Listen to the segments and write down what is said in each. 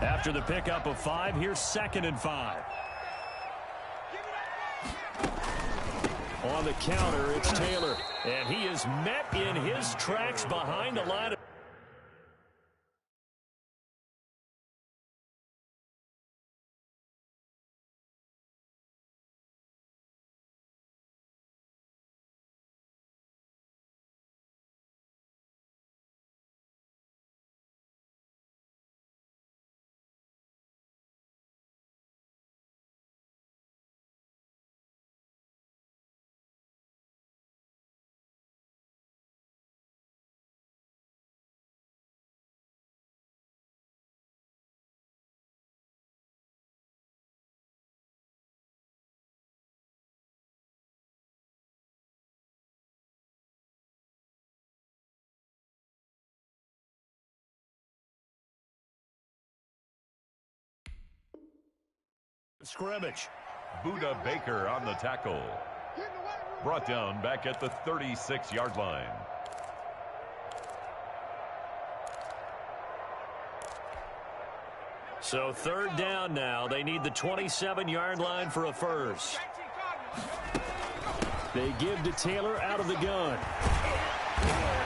After the pickup of 5, here's 2nd and 5. On the counter, it's Taylor. And he is met in his tracks behind the line. Scrimmage. Buda Baker on the tackle. Brought down back at the 36-yard line. So 3rd down now. They need the 27-yard line for a first. They give to Taylor out of the gun.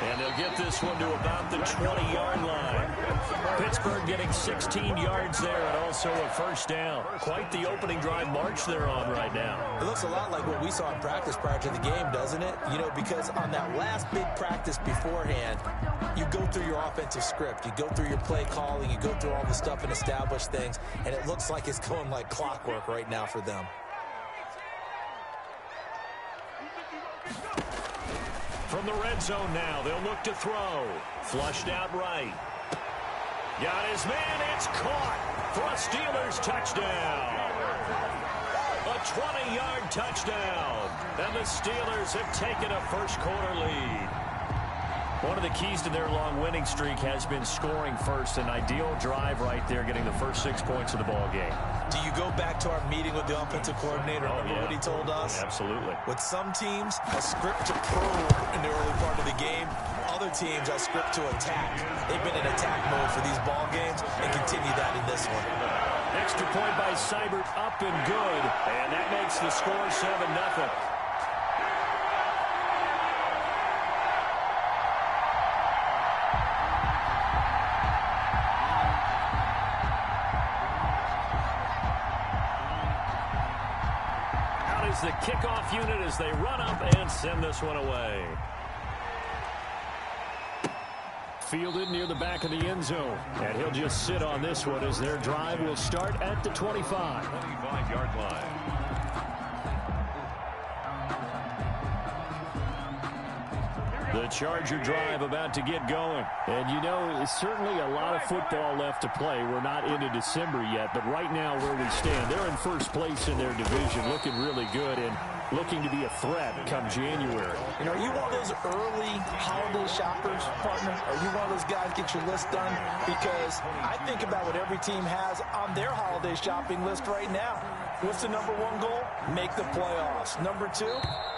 And they'll get this one to about the 20-yard line. Pittsburgh getting 16 yards there and also a first down. Quite the opening drive march they're on right now. It looks a lot like what we saw in practice prior to the game, doesn't it? You know, because on that last big practice beforehand, you go through your offensive script. You go through your play calling. You go through all the stuff and establish things. And it looks like it's going like clockwork right now for them. From the red zone now, they'll look to throw. Flushed out right. Got his man, it's caught for a Steelers touchdown. A 20-yard touchdown. And the Steelers have taken a first-quarter lead. One of the keys to their long winning streak has been scoring first. An ideal drive right there, getting the first 6 points of the ball game. Do you go back to our meeting with the offensive coordinator? Remember what he told us? Absolutely. With some teams, a script to probe in the early part of the game. Other teams, a script to attack. They've been in attack mode for these ball games and continue that in this one. Extra point by Seibert, up and good. And that makes the score 7-0. The kickoff unit as they run up and send this one away. Fielded near the back of the end zone. And he'll just sit on this one as their drive will start at the 25. 25-yard line. The Charger drive about to get going. And, you know, it's certainly a lot of football left to play. We're not into December yet, but right now where we stand, they're in first place in their division, looking really good and looking to be a threat come January. You know, are you one of those early holiday shoppers, partner? Are you one of those guys get your list done? Because I think about what every team has on their holiday shopping list right now. What's the number 1 goal? Make the playoffs. Number 2,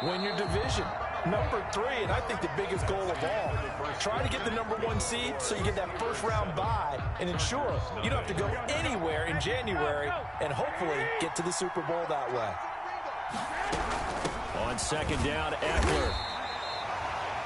win your division. Number 3, and I think the biggest goal of all, try to get the number 1 seed so you get that first-round bye and ensure you don't have to go anywhere in January and hopefully get to the Super Bowl that way. On 2nd down, Eckler.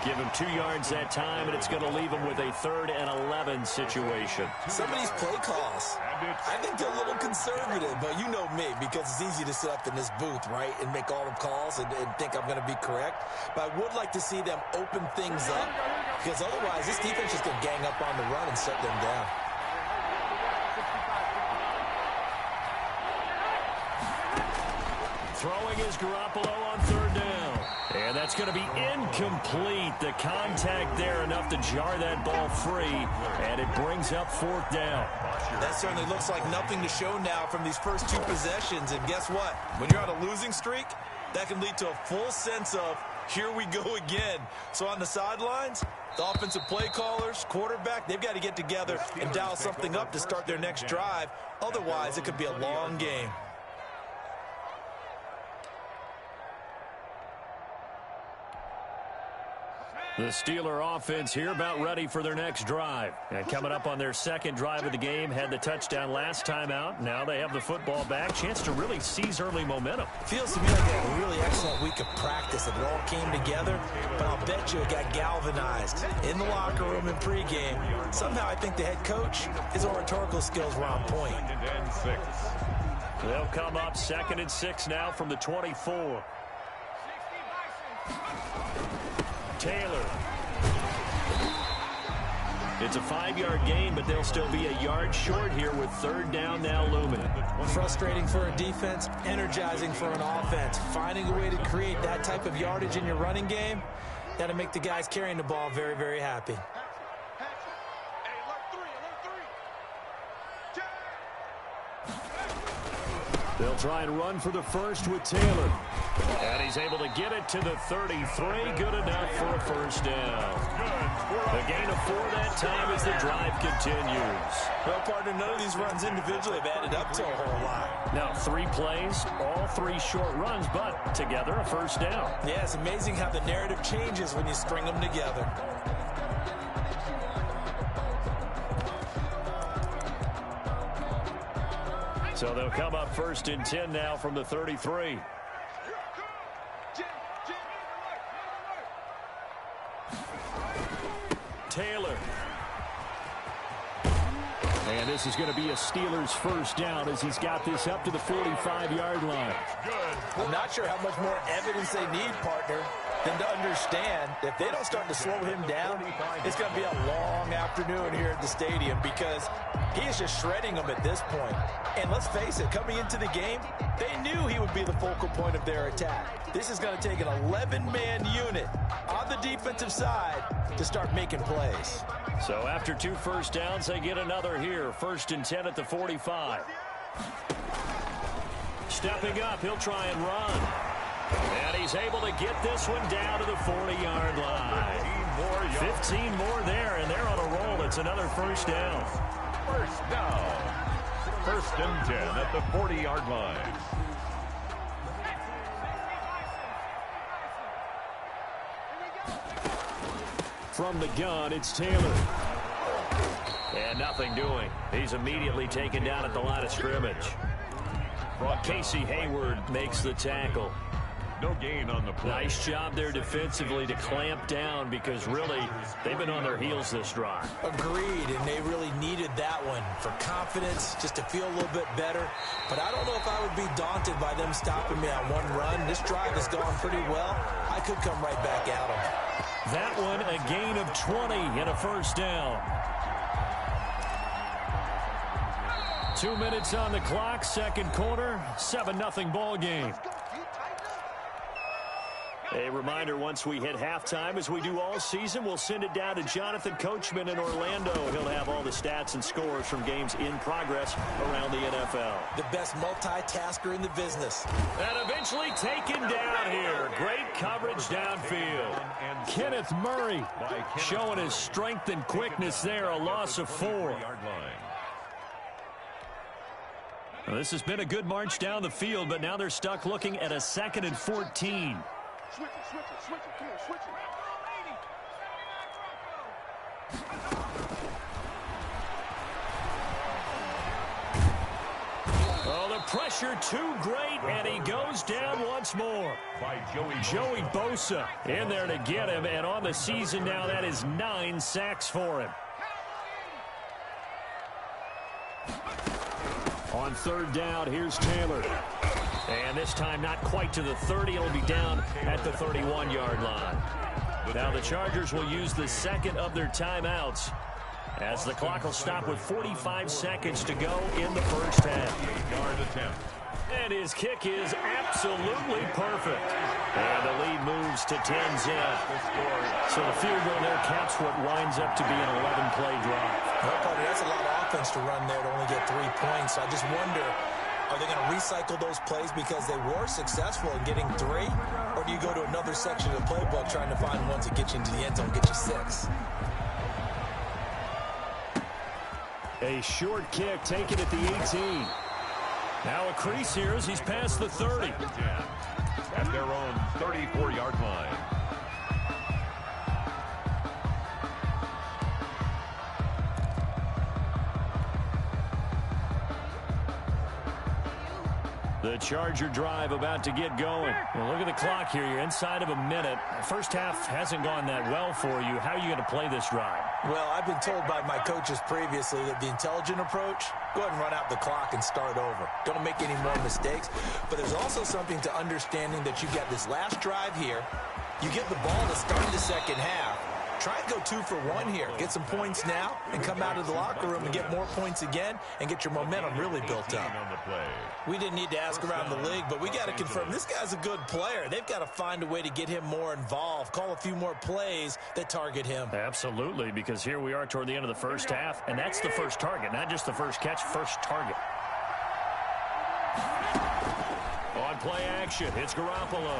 Give him 2 yards that time, and it's going to leave him with a 3rd and 11 situation. Some of these play calls, I think they're a little conservative, but you know me, because it's easy to sit up in this booth, right, and make all the calls and think I'm going to be correct. But I would like to see them open things up, because otherwise this defense is going to gang up on the run and shut them down. Throwing is Garoppolo on 3rd down. And that's going to be incomplete. The contact there enough to jar that ball free. And it brings up 4th down. That certainly looks like nothing to show now from these first 2 possessions. And guess what? When you're on a losing streak, that can lead to a full sense of, here we go again. So on the sidelines, the offensive play callers, quarterback, they've got to get together and dial something up to start their next drive. Otherwise, it could be a long game. The Steeler offense here about ready for their next drive. And coming up on their second drive of the game, had the touchdown last time out. Now they have the football back. Chance to really seize early momentum. Feels to me like a really excellent week of practice. It all came together, but I'll bet you it got galvanized in the locker room in pregame. Somehow I think the head coach, his oratorical skills were on point. They'll come up 2nd and 6 now from the 24. Taylor. It's a 5-yard gain, but they'll still be a yard short here with 3rd down now looming. Frustrating for a defense, energizing for an offense. Finding a way to create that type of yardage in your running game, that'll make the guys carrying the ball very, very happy. They'll try and run for the first with Taylor. And he's able to get it to the 33. Good enough for a first down. The gain of 4 that time as the drive continues. Well, partner, none of these runs individually have added up to a whole lot. Now, 3 plays, all 3 short runs, but together a first down. Yeah, it's amazing how the narrative changes when you string them together. So they'll come up 1st and 10 now from the 33. Taylor. And this is going to be a Steelers first down as he's got this up to the 45-yard line. I'm not sure how much more evidence they need, partner, than to understand if they don't start to slow him down, it's going to be a long afternoon here at the stadium because he is just shredding them at this point. And let's face it, coming into the game, they knew he would be the focal point of their attack. This is going to take an 11-man unit on the defensive side to start making plays. So after 2 first downs, they get another here. 1st and 10 at the 45. Stepping up, he'll try and run. And he's able to get this one down to the 40-yard line. 15 more there, and they're on a roll. It's another first down. First down. 1st and 10 at the 40-yard line. From the gun, it's Taylor. And nothing doing. He's immediately taken down at the line of scrimmage. Casey Hayward makes the tackle. No gain on the play. Nice job there defensively to clamp down because really they've been on their heels this drive. Agreed, and they really needed that one for confidence, just to feel a little bit better. But I don't know if I would be daunted by them stopping me on one run. This drive has gone pretty well. I could come right back at them. That one a gain of 20 and a first down. 2 minutes on the clock, 2nd quarter, 7-0 ball game. A reminder, once we hit halftime, as we do all season, we'll send it down to Jonathan Coachman in Orlando. He'll have all the stats and scores from games in progress around the NFL. The best multitasker in the business. And eventually taken down here. Great coverage downfield. Kenneth Murray showing his strength and quickness there, a loss of 4. Well, this has been a good march down the field, but now they're stuck looking at a 2nd and 14. Switch it, come here, switch it. Oh, the pressure too great, and he goes down once more. By Joey Bosa in there to get him, and on the season now, that is 9 sacks for him. On 3rd down, here's Taylor. And this time not quite to the 30. It'll be down at the 31-yard line. Now the Chargers will use the 2nd of their timeouts as the clock will stop with 45 seconds to go in the first half. 8-yard attempt. And his kick is absolutely perfect. And the lead moves to 10-zip. So the field goal there caps what winds up to be an 11-play drive. Well, partner, that's a lot of offense to run there to only get 3 points. I just wonder, are they going to recycle those plays because they were successful in getting 3? Or do you go to another section of the playbook trying to find ones that get you into the end zone, get you 6? A short kick taken at the 18. Now a crease here as he's past the 30. At their own 34-yard line. The Charger drive about to get going. Well, look at the clock here. You're inside of a minute. First half hasn't gone that well for you. How are you going to play this drive? Well, I've been told by my coaches previously that the intelligent approach, go ahead and run out the clock and start over. Don't make any more mistakes. But there's also something to understanding that you get this last drive here. You get the ball to start the second half. Try and go 2 for 1 here. Get some points now and come out of the locker room and get more points again and get your momentum really built up. We didn't need to ask around the league, but we got to confirm this guy's a good player. They've got to find a way to get him more involved, call a few more plays that target him. Absolutely, because here we are toward the end of the first half, and that's the first target, not just the first catch, first target. On play action, it's Garoppolo.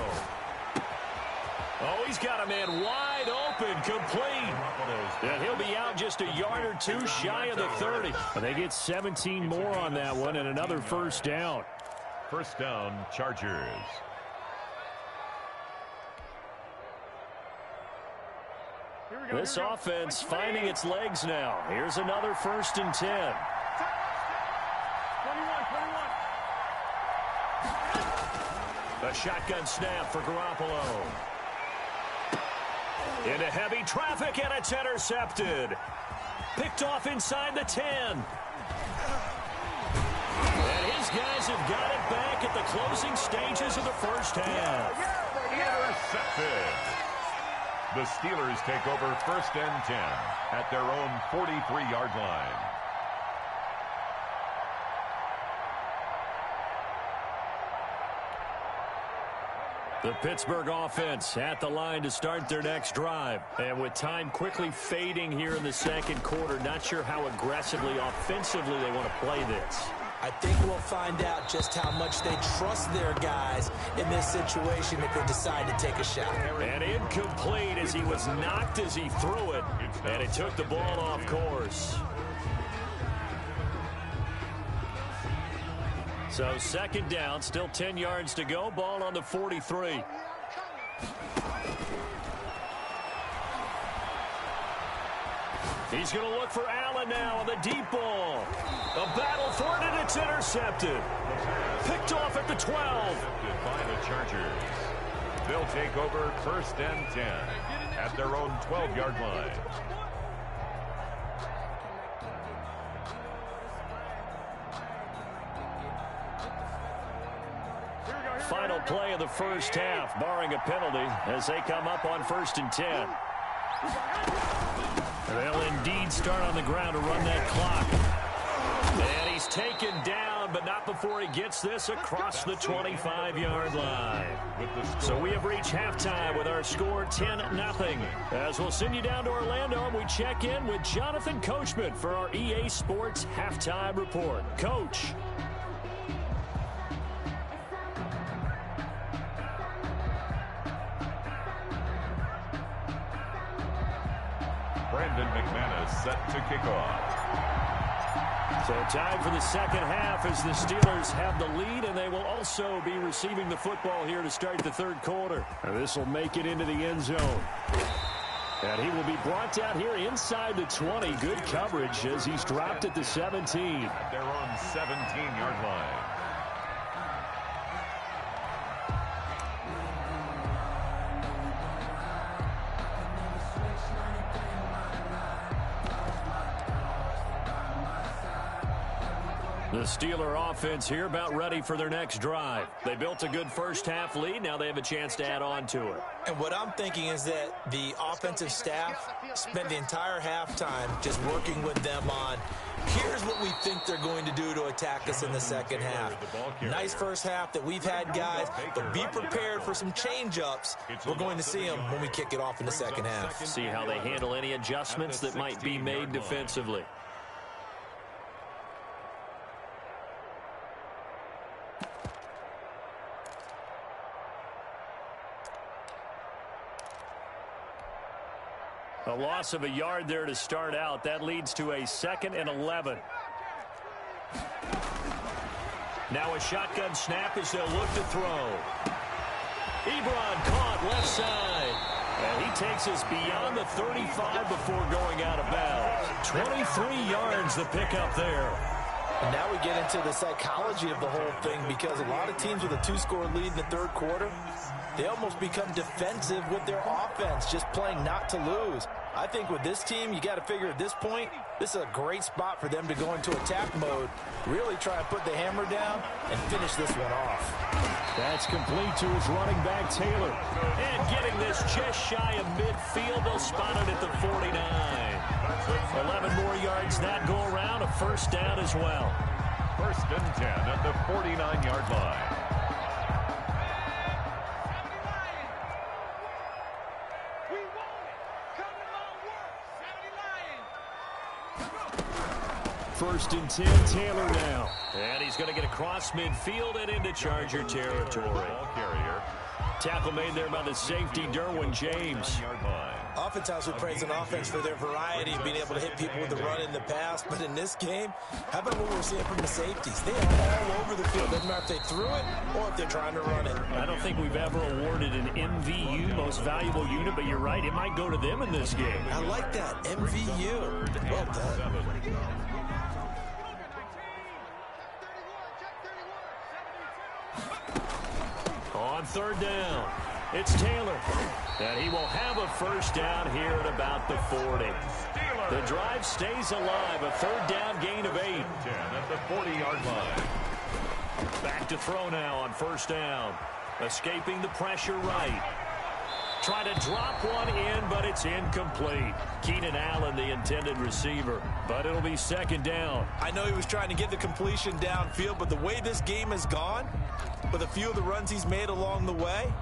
Oh, he's got a man wide open, complete. And he'll be out just a yard or two shy of the 30. They get 17 more on that one and another first down. First down, Chargers. This offense finding its legs now. Here's another 1st and 10. 21. A shotgun snap for Garoppolo. Into heavy traffic, and it's intercepted. Picked off inside the 10. And his guys have got it back at the closing stages of the first half. Intercepted. The Steelers take over 1st and 10 at their own 43-yard line. The Pittsburgh offense at the line to start their next drive. And with time quickly fading here in the second quarter, not sure how aggressively, offensively they want to play this. I think we'll find out just how much they trust their guys in this situation if they decide to take a shot. And incomplete as he was knocked as he threw it. And it took the ball off course. So 2nd down, still 10 yards to go. Ball on the 43. He's going to look for Allen now on the deep ball. A battle for it, and it's intercepted. Picked off at the 12. By the Chargers. They'll take over 1st and 10 at their own 12-yard line. Final play of the first half, barring a penalty, as they come up on 1st and 10. They'll indeed start on the ground to run that clock. And he's taken down, but not before he gets this across the 25-yard line. So we have reached halftime with our score 10-0. As we'll send you down to Orlando, and we check in with Jonathan Coachman for our EA Sports Halftime Report. Coach. Set to kick off. So time for the second half as the Steelers have the lead, and they will also be receiving the football here to start the third quarter. This will make it into the end zone. And he will be brought down here inside the 20. Good coverage as he's dropped at the 17. At their own 17-yard line. The Steeler offense here about ready for their next drive. They built a good first half lead. Now they have a chance to add on to it. And what I'm thinking is that the offensive staff spent the entire halftime just working with them on, here's what we think they're going to do to attack us in the second half. Nice first half that we've had, guys, but be prepared for some change-ups. We're going to see them when we kick it off in the second half. See how they handle any adjustments that might be made defensively. A loss of a yard there to start out. That leads to a 2nd and 11. Now a shotgun snap as they'll look to throw. Ebron caught left side. And he takes us beyond the 35 before going out of bounds. 23 yards the pickup there. And now we get into the psychology of the whole thing, because a lot of teams with a 2-score lead in the third quarter, they almost become defensive with their offense, just playing not to lose. I think with this team, you got to figure at this point, this is a great spot for them to go into attack mode, really try and put the hammer down and finish this one off. That's complete to his running back, Taylor. And getting this just shy of midfield, they'll spot it at the 49. 11 more yards that go around, a first down as well. First and 10 at the 49-yard line. First and 10, Taylor now. And he's going to get across midfield and into Charger territory. Ball carrier. Tackle made there by the safety, Derwin James. Oftentimes we praise an offense for their variety of being able to hit people with the run in the pass, but in this game, how about what we're seeing from the safeties? They are all over the field. Doesn't matter if they threw it or if they're trying to run it. I don't think we've ever awarded an MVU, most valuable unit, but you're right, it might go to them in this game. I like that, MVU. Well done. On third down, it's Taylor. And he will have a first down here at about the 40. The drive stays alive. A third down gain of 8. 10 at the 40-yard line. Back to throw now on first down. Escaping the pressure right. Try to drop one in, but it's incomplete. Keenan Allen, the intended receiver. But it'll be second down. I know he was trying to get the completion downfield, but the way this game has gone, with a few of the runs he's made along the way,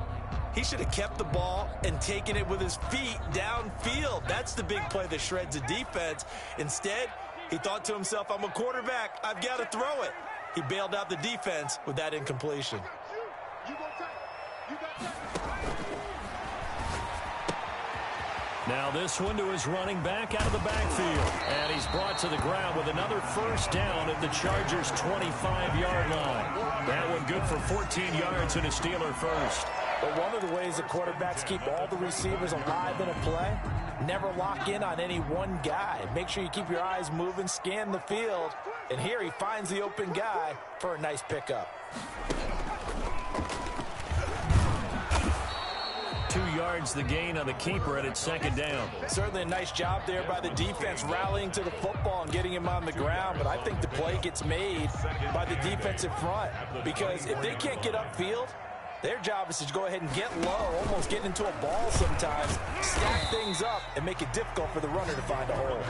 he should have kept the ball and taken it with his feet downfield. That's the big play that shreds the defense. Instead, he thought to himself, I'm a quarterback. I've got to throw it. He bailed out the defense with that incompletion. Now this one to his running back out of the backfield. And he's brought to the ground with another first down at the Chargers' 25-yard line. That one good for 14 yards and a Steeler first. But one of the ways that quarterbacks keep all the receivers alive in a play, never lock in on any one guy. Make sure you keep your eyes moving, scan the field. And here he finds the open guy for a nice pickup. 2 yards the gain on the keeper at its second down. Certainly a nice job there by the defense rallying to the football and getting him on the ground, but I think the play gets made by the defensive front, because if they can't get upfield, their job is to go ahead and get low, almost get into a ball sometimes, stack things up, and make it difficult for the runner to find a hole.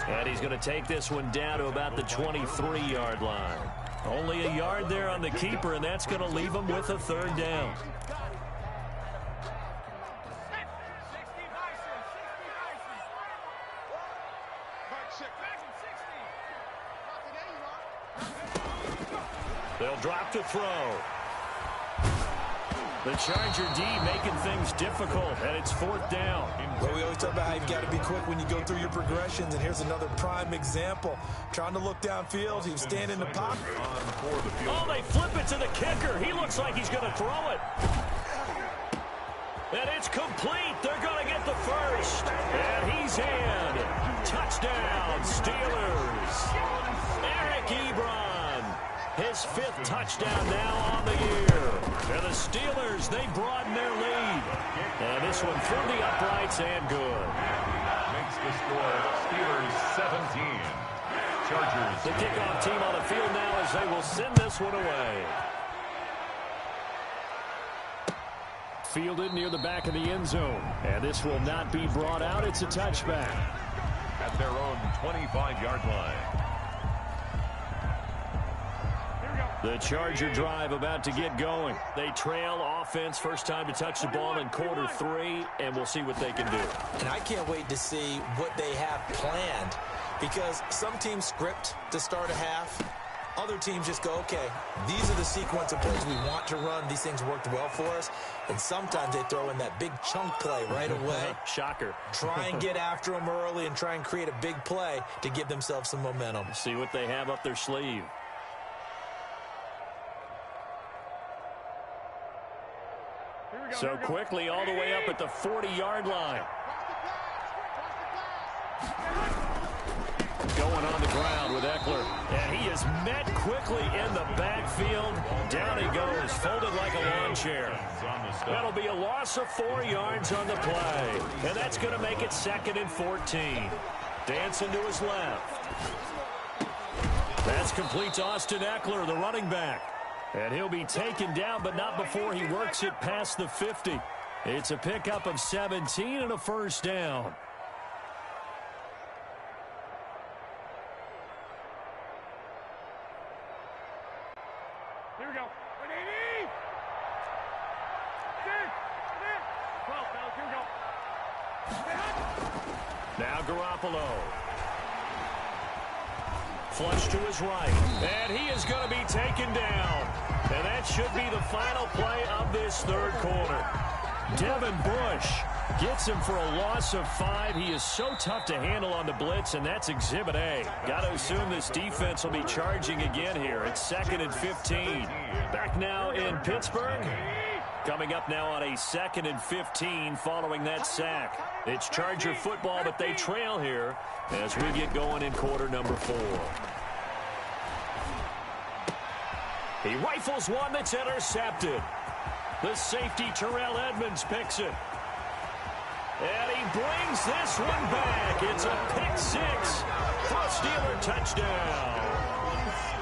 And he's going to take this one down to about the 23-yard line. Only a yard there on the keeper, and that's going to leave him with a third down. They'll drop to throw. The Charger D making things difficult, and it's fourth down. Well, we always talk about how you've got to be quick when you go through your progressions, and here's another prime example. Trying to look downfield, he was standing in the pocket. Oh, they flip it to the kicker. He looks like he's going to throw it. And it's complete. They're going to get the first. And he's in. Touchdown, Steelers. Eric Ebron, his 5th touchdown now on the year. And the Steelers, they broaden their lead. And this one through the uprights and good. Makes the score Steelers 17. Chargers. The kickoff team on the field now as they will send this one away. Fielded near the back of the end zone. And this will not be brought out. It's a touchback. At their own 25-yard line. The Charger drive about to get going. They trail offense, first time to touch the ball in quarter 3, and we'll see what they can do. And I can't wait to see what they have planned, because some teams script to start a half. Other teams just go, okay, these are the sequence of plays we want to run. These things worked well for us. And sometimes they throw in that big chunk play right away. Shocker. Try and get after them early and try and create a big play to give themselves some momentum. See what they have up their sleeve. So quickly all the way up at the 40-yard line. going on the ground with Eckler. And he is met quickly in the backfield. Down he goes, folded like a lawn chair. That'll be a loss of 4 yards on the play. And that's going to make it 2nd and 14. Dancing to his left. That's complete to Austin Eckler, the running back. And he'll be taken down, but not before he works it past the 50. It's a pickup of 17 and a first down. Here we go. Now Garoppolo. Flush to his right. And he is going to be taken down. And that should be the final play of this third quarter. Devin Bush gets him for a loss of 5. He is so tough to handle on the blitz, and that's Exhibit A. Got to assume this defense will be charging again here. It's 2nd and 15. Back now in Pittsburgh. Coming up now on a 2nd and 15 following that sack. It's Charger football, but they trail here as we get going in quarter number 4. He rifles one that's intercepted. The safety, Terrell Edmonds, picks it. And he brings this one back. It's a pick 6 for a Steeler touchdown.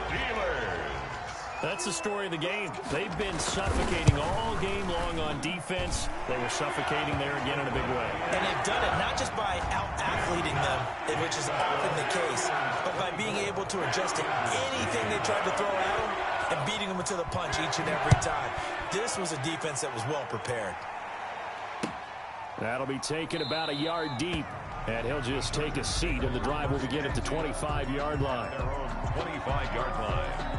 Steelers. That's the story of the game. They've been suffocating all game long on defense. They were suffocating there again in a big way. And they've done it not just by out-athleting them, which is often the case, but by being able to adjust to anything they tried to throw at them and beating them to the punch each and every time. This was a defense that was well prepared. That'll be taken about a yard deep, and he'll just take a seat, and the drive will begin at the 25-yard line. Their own 25-yard line.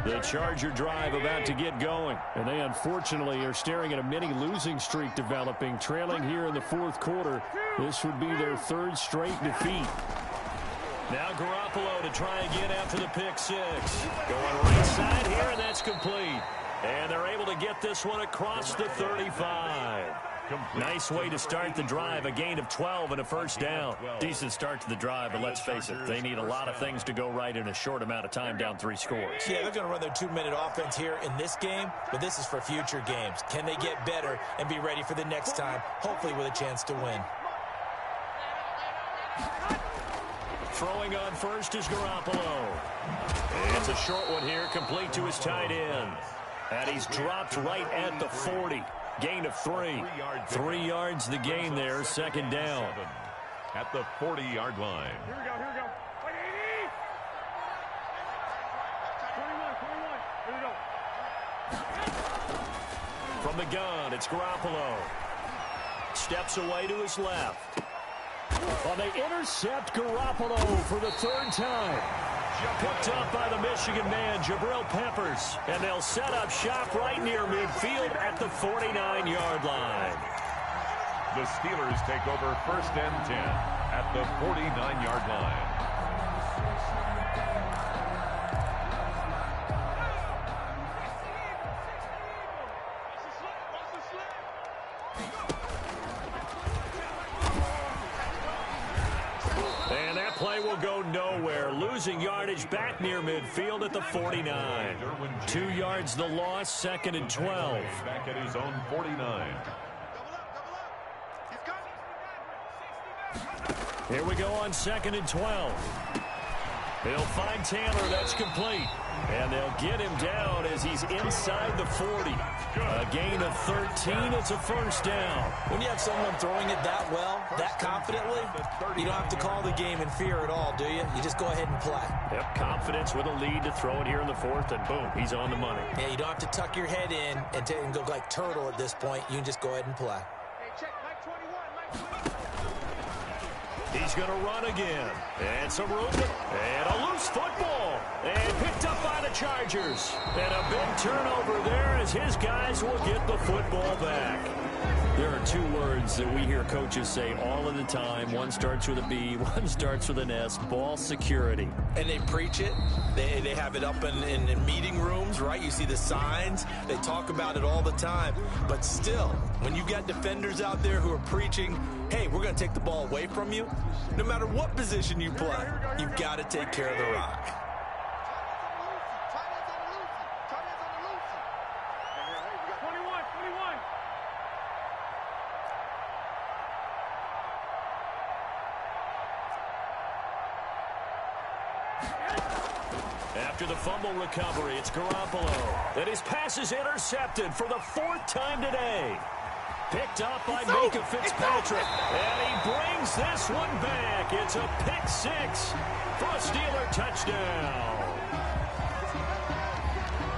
The Charger drive about to get going, and they unfortunately are staring at a mini losing streak developing, trailing here in the fourth quarter. This would be their 3rd straight defeat. Now Garoppolo to try again after the pick 6. Going right side here, and that's complete. And they're able to get this one across the 35. Nice way to start the drive, a gain of 12 and a first down. Decent start to the drive, but let's face it, they need a lot of things to go right in a short amount of time, down 3 scores. Yeah, they're going to run their 2-minute offense here in this game, but this is for future games. Can they get better and be ready for the next time, hopefully with a chance to win? Throwing on first is Garoppolo. It's a short one here, complete to his tight end. And he's dropped right at the 40. Gain of 3. 3 yards the gain there, 2nd down. At the 40-yard line. Here we go. Wait, 80. 21. Here we go. From the gun, it's Garoppolo. Steps away to his left. Well, they intercept Garoppolo for the 3rd time. Picked up by the Michigan man, Jabril Peppers. And they'll set up shop right near midfield at the 49-yard line. The Steelers take over 1st and 10 at the 49-yard line. And that play will go nowhere. Losing yardage back near midfield at the 49. 2 yards the loss, 2nd and 12. Back at his own 49. Here we go on 2nd and 12. They'll find Taylor. That's complete. And they'll get him down as he's inside the 40. A gain of 13. It's a first down. When you have someone throwing it that well, that confidently, you don't have to call the game in fear at all, do you? You just go ahead and play. Yep, confidence with a lead to throw it here in the 4th, and boom, he's on the money. Yeah, you don't have to tuck your head in and go like turtle at this point. You can just go ahead and play. Hey, check, Mike 21. He's going to run again. And some room. And a loose football. And picked up by the Chargers. And a big turnover there as his guys will get the football back. There are two words that we hear coaches say all of the time. One starts with a B, one starts with an S, ball security. And they preach it. They have it up in meeting rooms, right? You see the signs. They talk about it all the time. But still, when you've got defenders out there who are preaching, hey, we're going to take the ball away from you, no matter what position you play, you've got to take care of the rock. After the fumble recovery, it's Garoppolo. And his pass is intercepted for the fourth time today. Picked up by Minka Fitzpatrick. And he brings this one back. It's a pick six for a Steeler touchdown.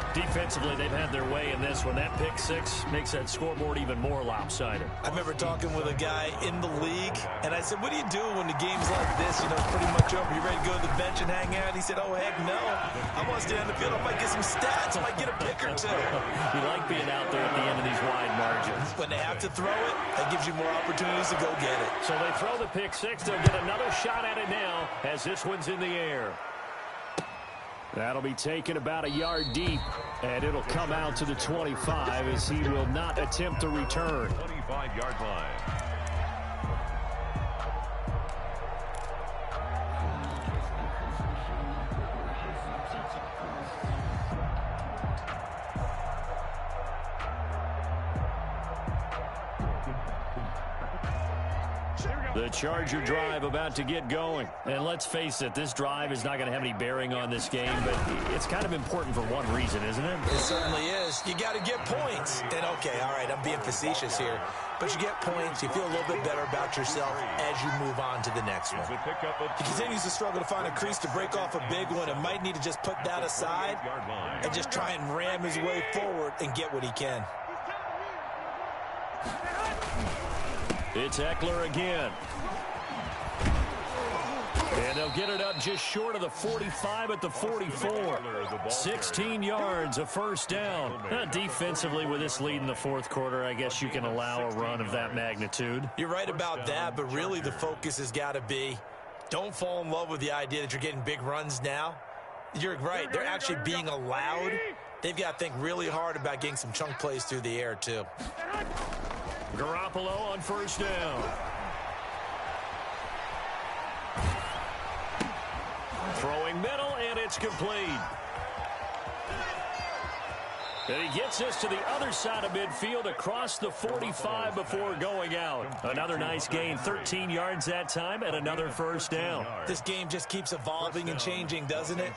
Defensively, they've had their way in this one. That pick six makes that scoreboard even more lopsided. I remember talking with a guy in the league, and I said, what do you do when the game's like this? You know, it's pretty much over. You ready to go to the bench and hang out? He said, oh, heck no. I want to stay on the field. I might get some stats. I might get a pick or two. You like being out there at the end of these wide margins. When they have to throw it, that gives you more opportunities to go get it. So they throw the pick six. They'll get another shot at it now as this one's in the air. That'll be taken about a yard deep, and it'll come out to the 25 as he will not attempt to return. 25-yard line. The Charger drive about to get going. And let's face it, this drive is not going to have any bearing on this game, but it's kind of important for one reason, isn't it? It certainly is. You got to get points. And, okay, all right, I'm being facetious here. But you get points, you feel a little bit better about yourself as you move on to the next one. He continues to struggle to find a crease to break off a big one and might need to just put that aside and just try and ram his way forward and get what he can. It's Eckler again. And they'll get it up just short of the 45 at the 44. 16 yards, a first down. Defensively, with this lead in the fourth quarter, I guess you can allow a run of that magnitude. You're right about that, but really the focus has got to be, don't fall in love with the idea that you're getting big runs now. You're right. They're actually being allowed. They've got to think really hard about getting some chunk plays through the air, too. Garoppolo on first down. Throwing middle, and it's complete. And he gets this to the other side of midfield across the 45 before going out. Another nice gain, 13 yards that time, and another first down. This game just keeps evolving and changing, doesn't it?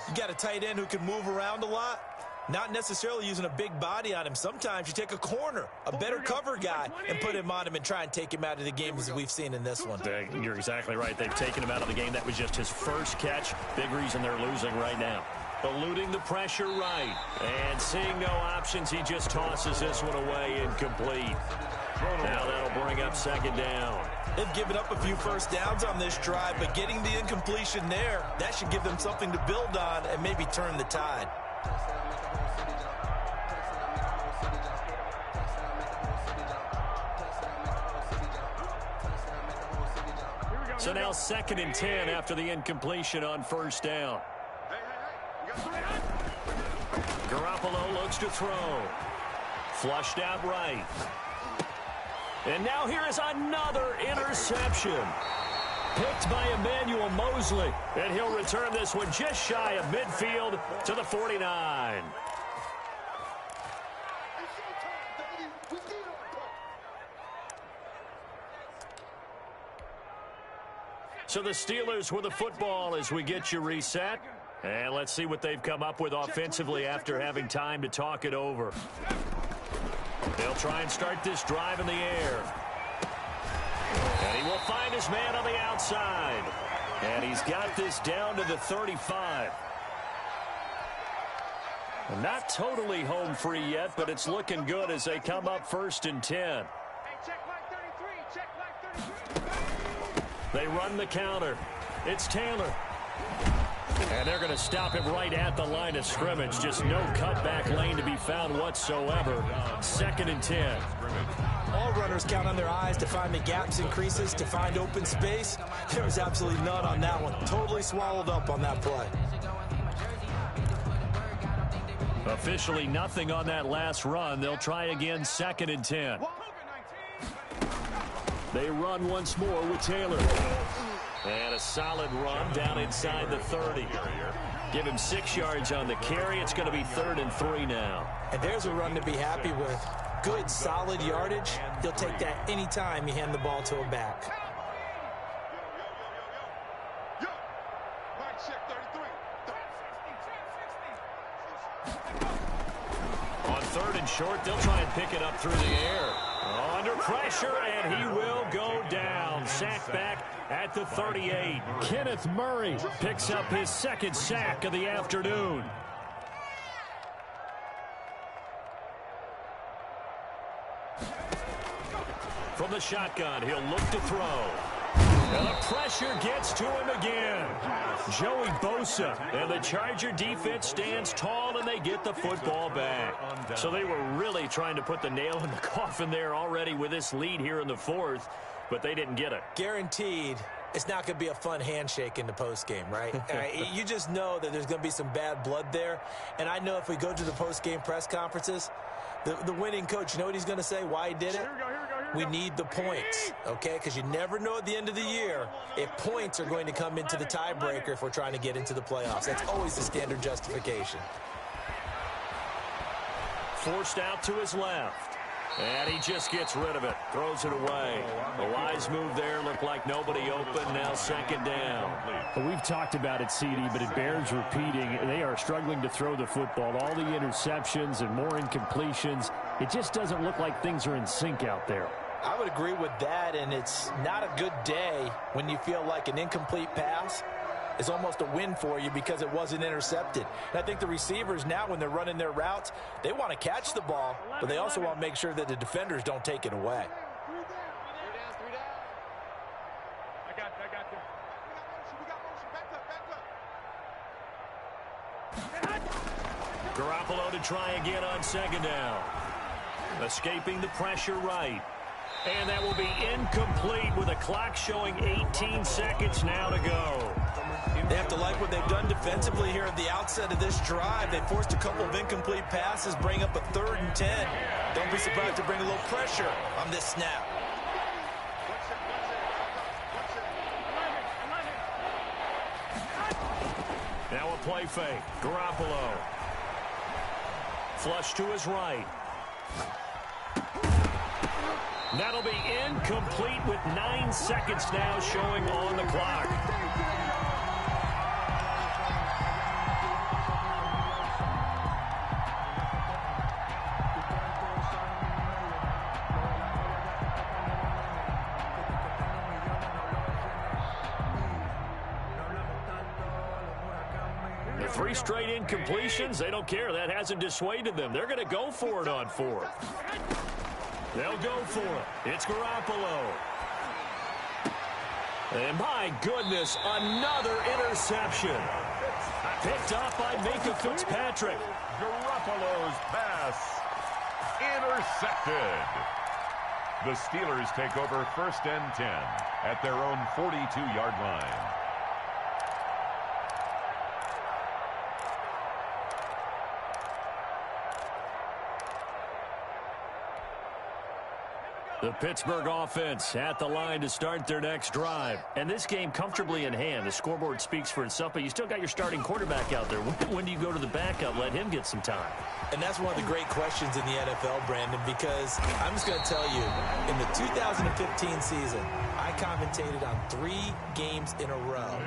You got a tight end who can move around a lot. Not necessarily using a big body on him. Sometimes you take a corner, a better cover guy, and put him on him and try and take him out of the game as we've seen in this one. You're exactly right. They've taken him out of the game. That was just his first catch. Big reason they're losing right now. Eluding the pressure right. And seeing no options, he just tosses this one away incomplete. Now that'll bring up second down. They've given up a few first downs on this drive, but getting the incompletion there, that should give them something to build on and maybe turn the tide. So now 2nd and 10 after the incompletion on first down. Garoppolo looks to throw. Flushed out right. And now here is another interception. Picked by Emmanuel Mosley. And he'll return this one just shy of midfield to the 49. So the Steelers with the football as we get you reset. And let's see what they've come up with offensively after having time to talk it over. They'll try and start this drive in the air. And he will find his man on the outside. And he's got this down to the 35. Not totally home free yet, but it's looking good as they come up 1st and 10. They run the counter. It's Taylor. And they're going to stop him right at the line of scrimmage. Just no cutback lane to be found whatsoever. 2nd and 10. All runners runners count on their eyes to find the gaps and creases, to find open space. There was absolutely none on that one. Totally swallowed up on that play. Officially nothing on that last run. They'll try again, 2nd and 10. They run once more with Taylor. And a solid run down inside the 30. Give him 6 yards on the carry. It's going to be 3rd and 3 now. And there's a run to be happy with. Good, solid yardage. He'll take that any time you hand the ball to a back. On 3rd and short, they'll try and pick it up through the air. Under pressure, and he will go down. Sack back at the 38. Kenneth Murray picks up his 2nd sack of the afternoon. From the shotgun, he'll look to throw. And the pressure gets to him again. Joey Bosa and the Charger defense stands tall, and they get the football back. So they were really trying to put the nail in the coffin there already with this lead here in the 4th, but they didn't get it. Guaranteed it's not going to be a fun handshake in the postgame, right? You just know that there's going to be some bad blood there. And I know if we go to the postgame press conferences, the winning coach, you know what he's going to say, why he did it? We need the points, okay? Because you never know at the end of the year if points are going to come into the tiebreaker if we're trying to get into the playoffs. That's always the standard justification. Forced out to his left. And he just gets rid of it. Throws it away. A wise move there. Looked like nobody open. Now 2nd down. Well, we've talked about it, CD, but it bears repeating. They are struggling to throw the football. All the interceptions and more incompletions. It just doesn't look like things are in sync out there. I would agree with that, and it's not a good day when you feel like an incomplete pass is almost a win for you because it wasn't intercepted. And I think the receivers now, when they're running their routes, they want to catch the ball, but they also want to make sure that the defenders don't take it away. Garoppolo to try again on 2nd down. Escaping the pressure right. And that will be incomplete with a clock showing 18 seconds now to go. They have to like what they've done defensively here at the outset of this drive. They forced a couple of incomplete passes, bring up a 3rd and 10. Don't be surprised to bring a little pressure on this snap. Now a play fake. Garoppolo. Flush to his right. That'll be incomplete with 9 seconds now showing on the clock. The 3 straight incompletions, they don't care. That hasn't dissuaded them. They're going to go for it on 4th. They'll go for it. It's Garoppolo. And my goodness, another interception. Picked up by Minka Fitzpatrick. Garoppolo's pass intercepted. The Steelers take over 1st and 10 at their own 42-yard line. The Pittsburgh offense at the line to start their next drive. And this game comfortably in hand. The scoreboard speaks for itself, but you still got your starting quarterback out there. When do you go to the backup? Let him get some time. And that's one of the great questions in the NFL, Brandon, because I'm just going to tell you, in the 2015 season, I commentated on 3 games in a row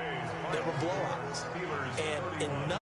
that were blowouts. And in